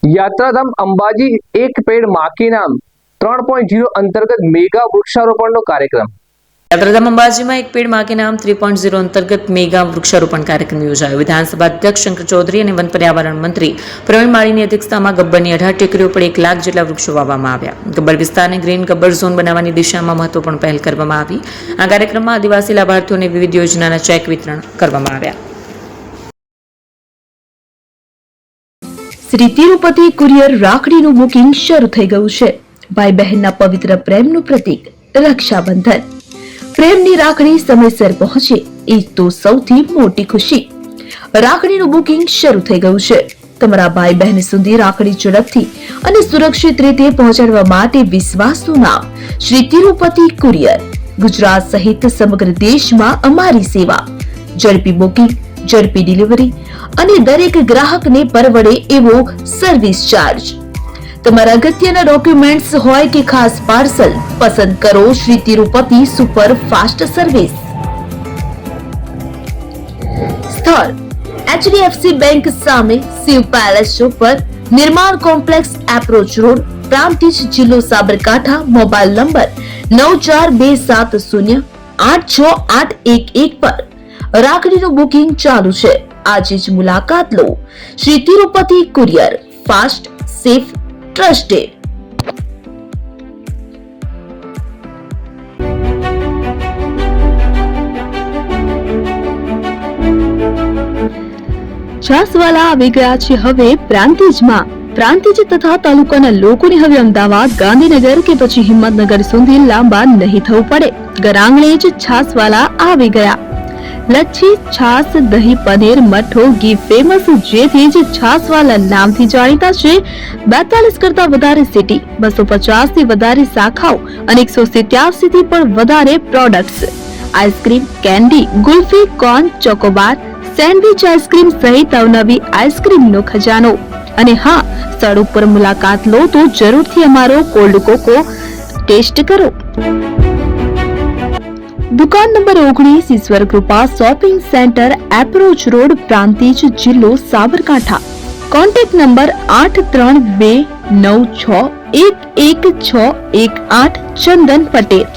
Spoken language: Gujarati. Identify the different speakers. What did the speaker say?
Speaker 1: યાત્રાધામ અંબાજી એક પેડ માં કે નામ 3.0 અંતર્ગત મેગા વૃક્ષારોપણનો કાર્યક્રમ.
Speaker 2: યાત્રાધામ અંબાજીમાં એક પેડ માં કે નામ 3.0 અંતર્ગત મેગા વૃક્ષારોપણ કાર્યક્રમ યોજાયો. વિધાનસભા અધ્યક્ષ શંકર ચૌધરી અને વન પર્યાવરણ મંત્રી પ્રવીણ માળીની અધ્યક્ષતામાં ગબ્બરની 18 ટેકરીઓ પર 1 લાખ જેટલા વૃક્ષો વાવવામાં આવ્યા. ગબ્બર વિસ્તારને ગ્રીન ગબ્બર ઝોન બનાવવાની દિશામાં મહત્વપૂર્ણ પહેલ કરવામાં આવી. આ કાર્યક્રમમાં આદિવાસી લાભાર્થીઓને વિવિધ યોજનાના ચેક વિતરણ કરવામાં આવ્યા.
Speaker 3: શ્રી તિરુપતિ કુરિયર રાખડીનું બુકિંગ શરૂ થઈ ગયું છે. ભાઈ બહેનના પવિત્ર પ્રેમનું પ્રતીક રક્ષાબંધન. પ્રેમની રાખડી સમયસર પહોંચે એ તો સૌથી મોટી ખુશી. રાખડીનું બુકિંગ શરૂ થઈ ગયું છે. તમારા ભાઈ બહેન સુધી રાખડી ઝડપથી અને સુરક્ષિત રીતે પહોંચાડવા માટે વિશ્વાસનું નામ શ્રી તિરુપતિ કુરિયર. ગુજરાત સહિત સમગ્ર દેશમાં અમારી સેવા. ઝડપી બુકિંગ, ઝડપી ડિલિવરી અને દરેક ગ્રાહકને પરવડે એવો સર્વિસ ચાર્જ. તમારા અગત્યના ડોક્યુમેન્ટ્સ હોય કે ખાસ પાર્સલ, પસંદ કરો Shri Tirupati super fast service. સ્થળ HDFC બેંક સામે, શિવ પેલેસ ઉપર, નિર્માણ કોમ્પ્લેક્સ, એપ્રોચ રોડ, પ્રાંતિજ, જિલ્લો સાબરકાંઠા. મોબાઈલ નંબર 9427086811 પર રાખડીનું બુકિંગ ચાલુ છે. આજે જ મુલાકાત લો. Shri Tirupati courier, fast, safe, trusted. Chhaswala આવી ગયા છે હવે પ્રાંતિજમાં. પ્રાંતિજ તથા તાલુકાના લોકોને હવે અમદાવાદ, ગાંધીનગર કે પછી હિંમતનગર સુધી લાંબા નહીં થવું પડે. ઘરાંગણે જ છાસવાલા આવી ગયા. લચ્છી, છાસ, દહીં, પનીર, મઠો, ઘી ફેમસ, જેથી જ છાસવાલા નામથી જાણીતા છે. 42 કરતા વધારે સિટી, 250 થી વધારે શાખાઓ અને 187 થી પણ વધારે products. Ice cream, candy, kulfi, corn, Chocobar, sandwich ice cream સહિત અવનવી આઈસ્ક્રીમનો ખજાનો. અને હા, સ્થળ ઉપર મુલાકાત લો તો જરૂરથી અમારો કોલ્ડ કોકો ટેસ્ટ કરો. દુકાન number 19, Ishwar Krupa shopping centre, approach road, Prantij, જિલ્લો સાબરકાંઠા. Contact number 8329611618. ચંદન પટેલ.